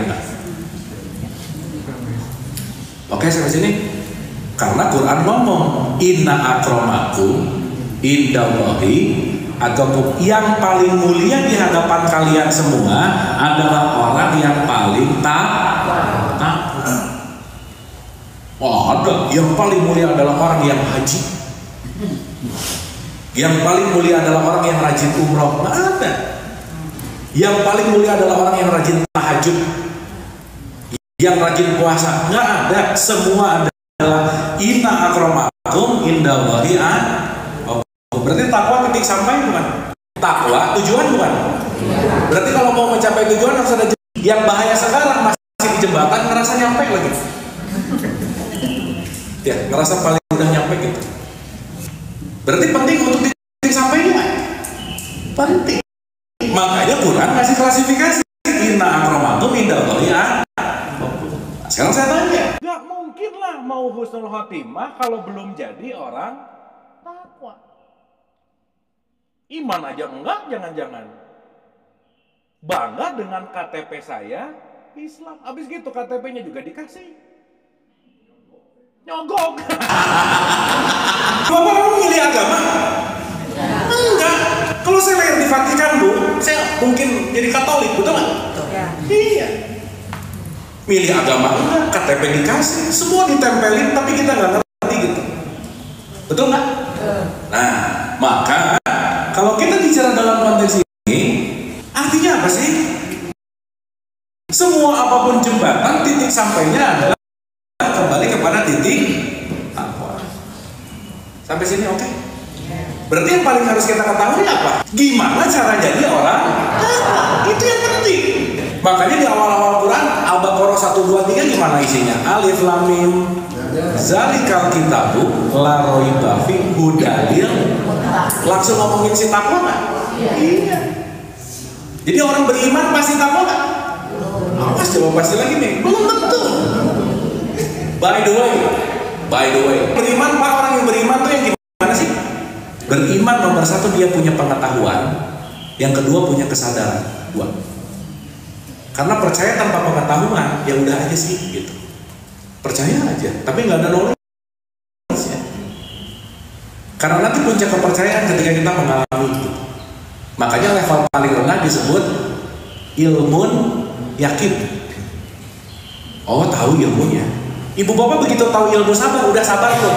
Oke, sampai sini. Karena Quran ngomong, inna akramakum indallahi atau yang paling mulia di hadapan kalian semua adalah orang yang paling takwa. Oh, ada. Yang paling mulia adalah orang yang haji. Yang paling mulia adalah orang yang rajin umroh. Nggak ada. Yang paling mulia adalah orang yang rajin tahajud, yang rajin puasa. Nggak ada. Semua adalah inna akramakum indallahi atqakum. Berarti takwa titik sampai bukan? Takwa tujuan bukan? Berarti kalau mau mencapai tujuan harus ada. Yang bahaya sekarang masih di jembatan ngerasa nyampe lagi. Ya, ngerasa paling udah nyampe gitu. Berarti penting untuk titik sampai ini kan? Penting. Makanya Quran kasih klasifikasi. Inna akramakum indallahi atqakum. Sekarang saya tanya, gak mungkin lah mau husnul khotimah kalau belum jadi orang takwa. Iman aja enggak, jangan-jangan. Bangga dengan KTP saya Islam. Habis gitu KTP-nya juga dikasih. Nyogok. Bapak mau milih agama? Enggak. Kalau saya lahir di Vatikan, Bu, saya mungkin jadi Katolik, betul nggak? Iya. Milih agama enggak, KTP dikasih, semua ditempelin, tapi kita nggak ngerti gitu. Betul nggak? Nah, maka kalau kita bicara dalam konteks ini, artinya apa sih? Semua apapun jembatan, titik sampainya adalah kembali kepada titik takwa. Sampai sini oke? Berarti yang paling harus kita ketahui apa? Gimana cara jadi orang takwa? Itu yang penting. Makanya di awal-awal Quran Al-Baqarah 123 gimana isinya? Alif Lam Mim Zalikal kitabu la raiba fihi hudalil. Langsung ngomongin si takwa nggak? Iya. Jadi orang beriman pasti takwa nggak? Awas coba pasti lagi nih. Belum tentu. By the way, beriman Pak, orang yang beriman tuh yang gimana sih? Beriman nomor satu dia punya pengetahuan, yang kedua punya kesadaran. Dua. Karena percaya tanpa pengetahuan, ya udah aja sih gitu. Percaya aja, tapi nggak ada knowledge. Karena nanti puncak kepercayaan ketika kita mengalami itu. Makanya level paling rendah disebut ilmun yakin. Oh, tahu ilmunya. Ibu bapak begitu tahu ilmu sabar, udah sabar tuh.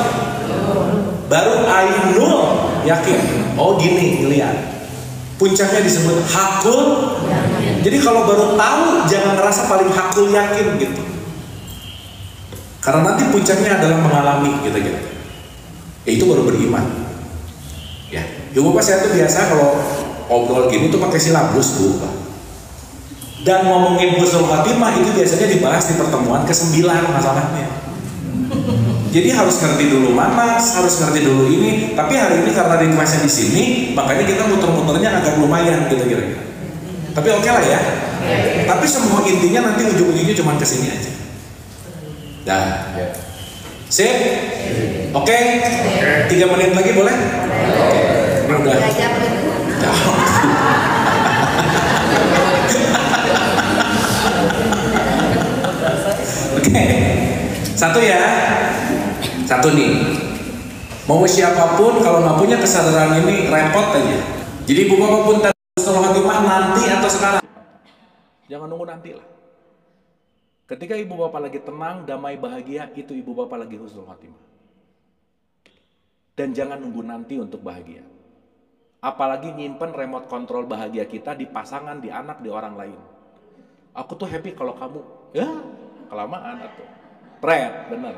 Baru ainul yakin. Oh gini, lihat. Puncaknya disebut hakul. Jadi kalau baru tahu, jangan ngerasa paling hakul yakin gitu. Karena nanti puncaknya adalah mengalami gitu. Ya itu baru beriman. Ya, ibu bapak saya tuh biasa kalau ngobrol gini tuh pakai silabus tuh. Dan ngomongin husnul khotimah itu biasanya dibahas di pertemuan ke-9 masalahnya. Jadi harus ngerti dulu manas, harus ngerti dulu ini. Tapi hari ini karena requestnya di sini, makanya kita muter-muternya agak lumayan gitu kira-kira. Tapi oke lah ya. Tapi semua intinya nanti ujung-ujungnya cuma kesini aja. Dah. Sip? Oke? 3 menit lagi boleh? Oke. Ini udah. Oke. Satu ya. Satu nih. Mau siapapun kalau nggak punya kesadaran ini repot aja. Jadi ibu bapak pun husnul khotimah nanti atau sekarang. Jangan nunggu nanti lah. Ketika ibu bapak lagi tenang, damai, bahagia, itu ibu bapak lagi husnul khotimah. Dan jangan nunggu nanti untuk bahagia. Apalagi nyimpen remote control bahagia kita di pasangan, di anak, di orang lain. Aku tuh happy kalau kamu, ya kelamaan atau pret, bener.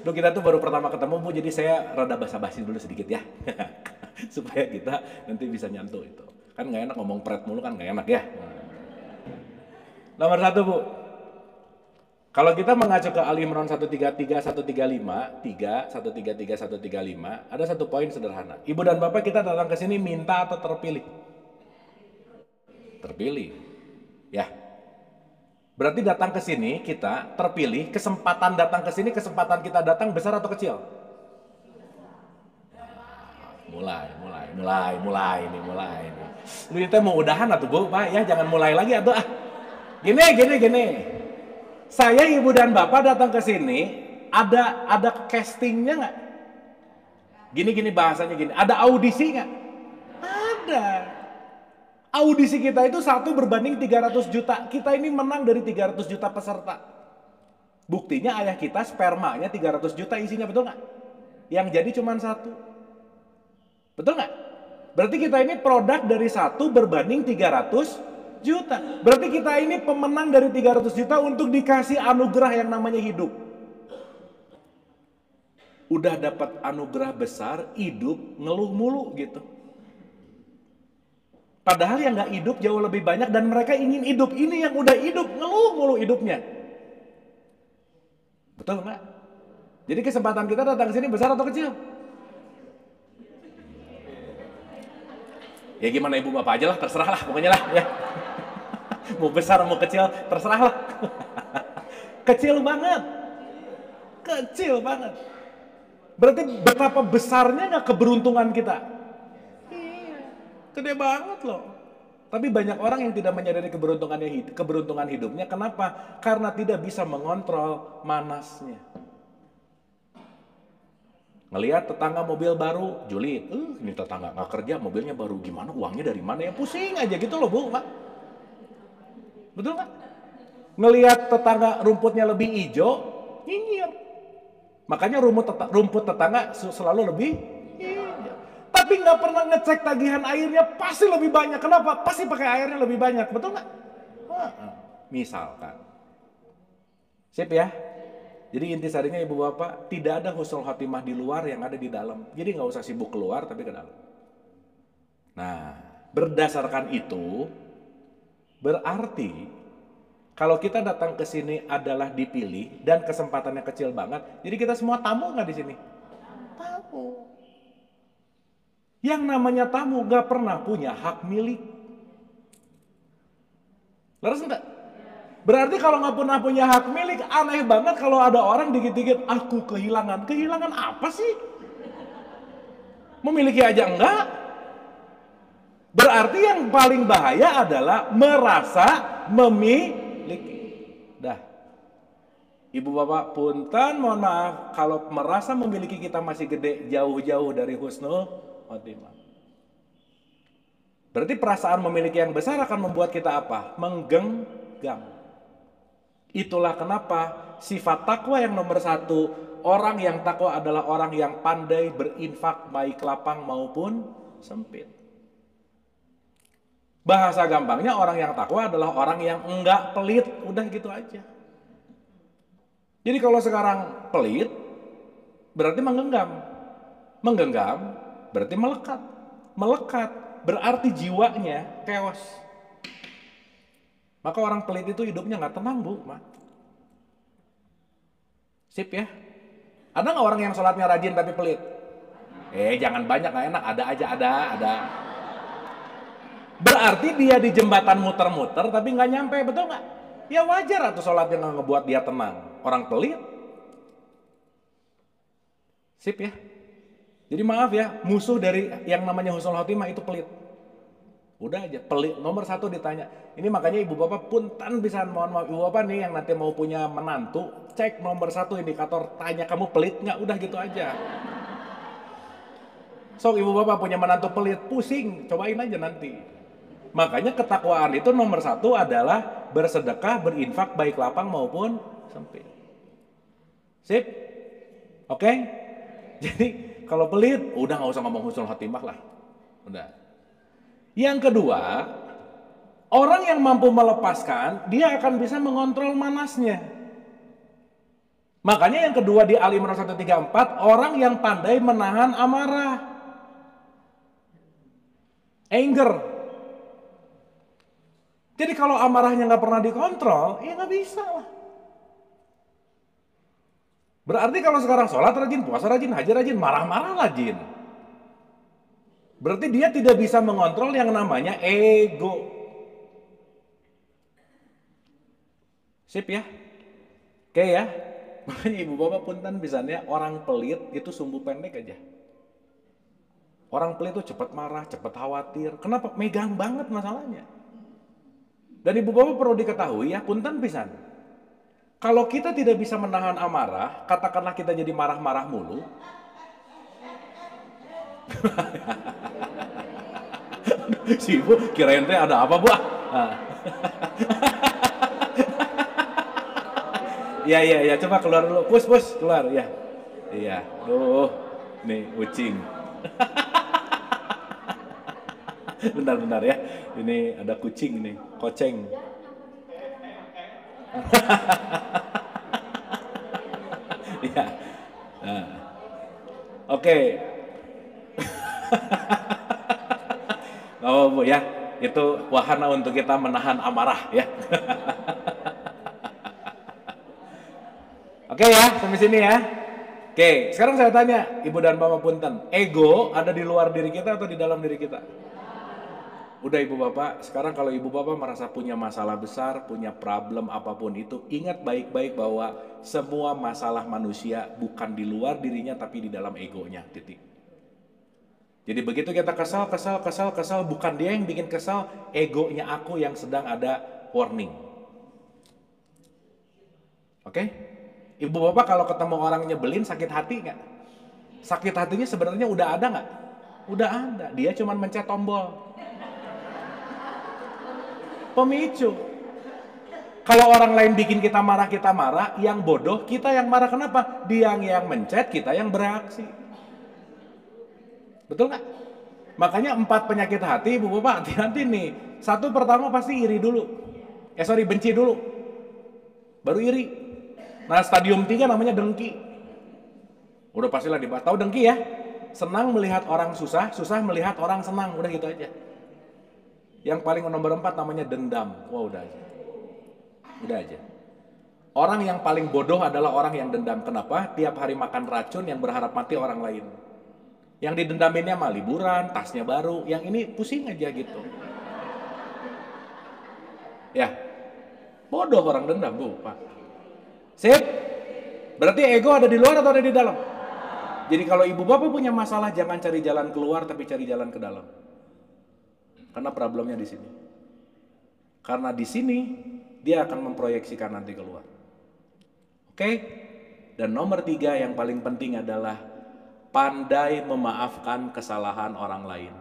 Duh, kita tuh baru pertama ketemu Bu, jadi saya rada basa-basi dulu sedikit ya. Supaya kita nanti bisa nyantu itu. Kan nggak enak ngomong pret mulu kan nggak enak ya. Nomor 1 Bu. Kalau kita mengacu ke Ali Imran 133, 135, 3, 133, 135, ada satu poin sederhana. Ibu dan Bapak kita datang ke sini minta atau terpilih? Terpilih. Ya. Berarti datang ke sini kita terpilih, kesempatan datang ke sini, kesempatan kita datang besar atau kecil? Mulai ini. Lu itu mau udahan atau Bu, Pak ya, jangan mulai lagi atau ah. Gini. Saya ibu dan bapak datang ke sini, ada castingnya nggak? Gini bahasanya gini, ada audisi nggak? Ada. Audisi kita itu 1 berbanding 300 juta. Kita ini menang dari 300 juta peserta. Buktinya ayah kita spermanya 300 juta isinya, betul nggak? Yang jadi cuma 1. Betul nggak? Berarti kita ini produk dari 1 berbanding 300 juta. Berarti kita ini pemenang dari 300 juta untuk dikasih anugerah yang namanya hidup. Udah dapat anugerah besar, hidup, ngeluh mulu gitu. Padahal yang nggak hidup jauh lebih banyak dan mereka ingin hidup. Ini yang udah hidup, ngeluh mulu hidupnya. Betul nggak? Jadi kesempatan kita datang ke sini besar atau kecil? Ya gimana ibu bapak aja lah, terserah lah pokoknya lah ya. Mau besar mau kecil terserah lah. Kecil banget. Berarti betapa besarnya nggak keberuntungan kita? Iya, gede banget loh. Tapi banyak orang yang tidak menyadari keberuntungan hidupnya. Kenapa? Karena tidak bisa mengontrol manasnya. Ngelihat tetangga mobil baru, julid. Ini tetangga nggak kerja, mobilnya baru, gimana uangnya dari mana ya? Pusing aja gitu loh Bu, Pak. Betul nggak? Ngelihat tetangga rumputnya lebih hijau, nyinyir. Makanya rumput tetangga selalu lebih hijau. Tapi nggak pernah ngecek tagihan airnya, pasti lebih banyak. Kenapa? Pasti pakai airnya lebih banyak, betul nggak? Misalkan. Sip ya? Jadi intisarinya ibu bapak, tidak ada husnul khotimah di luar yang ada di dalam. Jadi nggak usah sibuk keluar, tapi ke dalam. Nah, berdasarkan itu, berarti kalau kita datang ke sini adalah dipilih dan kesempatannya kecil banget. Jadi kita semua tamu nggak di sini? Tamu. Yang namanya tamu nggak pernah punya hak milik. Laras enggak? Berarti kalau nggak pernah punya hak milik, aneh banget kalau ada orang dikit-dikit aku kehilangan. Kehilangan apa sih? Memiliki aja enggak? Berarti yang paling bahaya adalah merasa memiliki. Dah. Ibu bapak punten, mohon maaf kalau merasa memiliki kita masih gede, jauh-jauh dari husnul khotimah. Berarti perasaan memiliki yang besar akan membuat kita apa? Menggenggam. Itulah kenapa sifat takwa yang nomor 1, orang yang takwa adalah orang yang pandai berinfak baik lapang maupun sempit. Bahasa gampangnya orang yang takwa adalah orang yang enggak pelit, udah gitu aja. Jadi kalau sekarang pelit berarti menggenggam. Menggenggam berarti melekat. Melekat berarti jiwanya keos. Maka orang pelit itu hidupnya nggak tenang Bu, Ma. Sip ya. Ada nggak orang yang sholatnya rajin tapi pelit? Jangan banyak, nggak enak. Ada aja, ada. Berarti dia di jembatan muter-muter tapi nggak nyampe, betul nggak? Ya wajar atau sholatnya nggak ngebuat dia tenang. Orang pelit. Sip ya. Jadi maaf ya, musuh dari yang namanya husnul khotimah itu pelit. Udah aja, pelit. Nomor 1 ditanya. Ini makanya ibu bapak punten bisa, mohon maaf ibu bapak nih yang nanti mau punya menantu, cek nomor 1 indikator, tanya kamu pelit nggak, udah gitu aja. So ibu bapak punya menantu pelit, pusing, cobain aja nanti. Makanya ketakwaan itu nomor 1 adalah bersedekah, berinfak baik lapang maupun sempit. Sip? Oke? Jadi kalau pelit, udah nggak usah ngomong husnul khotimah lah. Udah. Yang kedua, orang yang mampu melepaskan, dia akan bisa mengontrol manasnya. Makanya yang kedua di Al Imran 134, orang yang pandai menahan amarah. Anger. Jadi kalau amarahnya nggak pernah dikontrol, ya nggak bisa lah. Berarti kalau sekarang sholat rajin, puasa rajin, haji rajin, marah-marah rajin. Berarti dia tidak bisa mengontrol yang namanya ego. Sip ya? Oke ya? Makanya ibu bapak punten bisanya orang pelit itu sumbu pendek aja. Orang pelit itu cepat marah, cepat khawatir. Kenapa? Megang banget masalahnya. Dan ibu bapak perlu diketahui ya, punten pisan. Kalau kita tidak bisa menahan amarah, katakanlah kita jadi marah-marah mulu. Si ibu kirain teh ada apa, Bu? Ya, coba keluar dulu. Pus, keluar ya. Iya, nih kucing. Bentar ya. Ini ada kucing nih, koceng. Ya. Nah. Oke. Oh Bu ya, itu wahana untuk kita menahan amarah ya. Oke ya, sampai sini ya. Oke, sekarang saya tanya Ibu dan Bapak punten, ego ada di luar diri kita atau di dalam diri kita? Udah Ibu Bapak, sekarang kalau Ibu Bapak merasa punya masalah besar, punya problem apapun itu, ingat baik-baik bahwa semua masalah manusia bukan di luar dirinya tapi di dalam egonya, titik. Jadi begitu kita kesal, bukan dia yang bikin kesal, egonya aku yang sedang ada warning. Oke? Ibu Bapak kalau ketemu orang nyebelin sakit hati nggak? Sakit hatinya sebenarnya udah ada nggak? Udah ada, dia cuma mencet tombol pemicu. Kalau orang lain bikin kita marah, yang bodoh kita yang marah. Kenapa? Dia yang mencet, kita yang bereaksi. Betul nggak? Makanya 4 penyakit hati, Ibu Bapak, hati-hati nih. 1 pertama pasti iri dulu. Benci dulu. Baru iri. Nah, stadium 3 namanya dengki. Udah pastilah dibahas. Tahu dengki ya? Senang melihat orang susah, susah melihat orang senang. Udah gitu aja. Yang paling nomor 4 namanya dendam. Wah, udah aja. Udah aja. Orang yang paling bodoh adalah orang yang dendam. Kenapa? Tiap hari makan racun yang berharap mati orang lain. Yang didendaminnya mah liburan, tasnya baru. Yang ini pusing aja gitu. Ya. Bodoh orang dendam, Bu, Pak. Sip? Berarti ego ada di luar atau ada di dalam? Jadi kalau ibu bapak punya masalah, jangan cari jalan keluar, tapi cari jalan ke dalam. Karena problemnya di sini. Karena di sini dia akan memproyeksikan nanti keluar. Oke? Dan nomor 3 yang paling penting adalah pandai memaafkan kesalahan orang lain.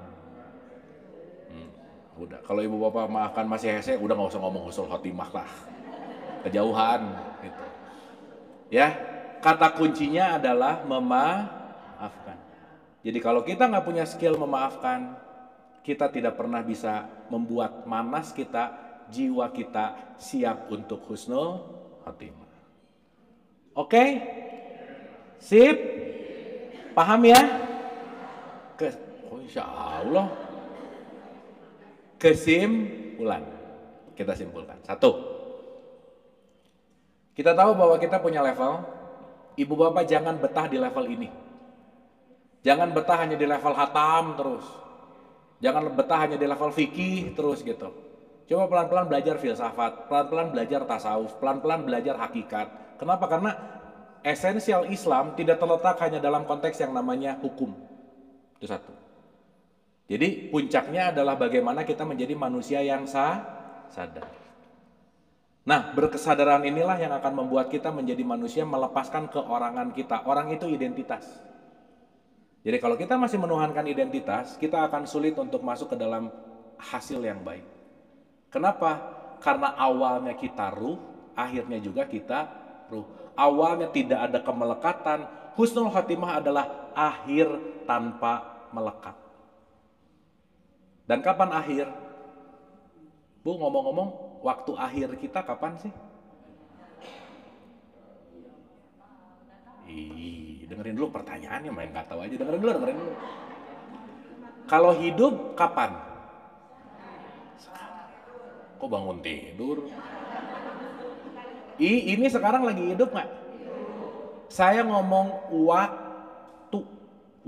Udah, kalau ibu bapak maafkan masih hese, udah nggak usah ngomong husnul khotimah lah. Kejauhan gitu. Ya, kata kuncinya adalah memaafkan. Jadi kalau kita nggak punya skill memaafkan, kita tidak pernah bisa membuat manas kita, jiwa kita siap untuk husnul khotimah. Oke? Sip? Paham ya? Insya Allah. Kesimpulan. Kita simpulkan. 1. Kita tahu bahwa kita punya level. Ibu bapak jangan betah di level ini. Jangan betah hanya di level hatam terus. Jangan betah hanya di level fikih terus gitu. Coba pelan-pelan belajar filsafat, pelan-pelan belajar tasawuf, pelan-pelan belajar hakikat. Kenapa? Karena esensial Islam tidak terletak hanya dalam konteks yang namanya hukum. Itu satu. Jadi puncaknya adalah bagaimana kita menjadi manusia yang sadar. Nah, berkesadaran inilah yang akan membuat kita menjadi manusia melepaskan keorangan kita. Orang itu identitas. Jadi kalau kita masih menuhankan identitas, kita akan sulit untuk masuk ke dalam hasil yang baik. Kenapa? Karena awalnya kita ruh, akhirnya juga kita ruh. Awalnya tidak ada kemelekatan, husnul khotimah adalah akhir tanpa melekat. Dan kapan akhir? Bu, ngomong-ngomong, waktu akhir kita kapan sih? Dengerin dulu pertanyaannya, main nggak tahu aja. Dengerin dulu. Kalau hidup kapan? Kok bangun tidur? Ini sekarang lagi hidup nggak? Saya ngomong waktu.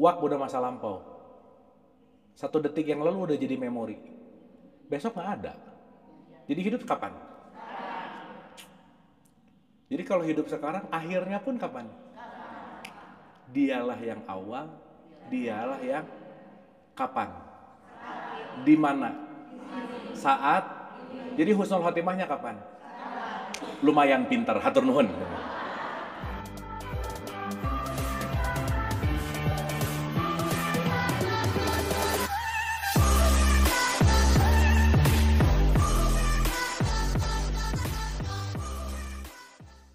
Waktu udah masa lampau. 1 detik yang lalu udah jadi memori. Besok nggak ada. Jadi hidup kapan? Jadi kalau hidup sekarang, akhirnya pun kapan? Dialah yang awal, dialah yang kapan? Di mana? Saat. Jadi husnul khotimahnya kapan? Lumayan pintar, hatur nuhun.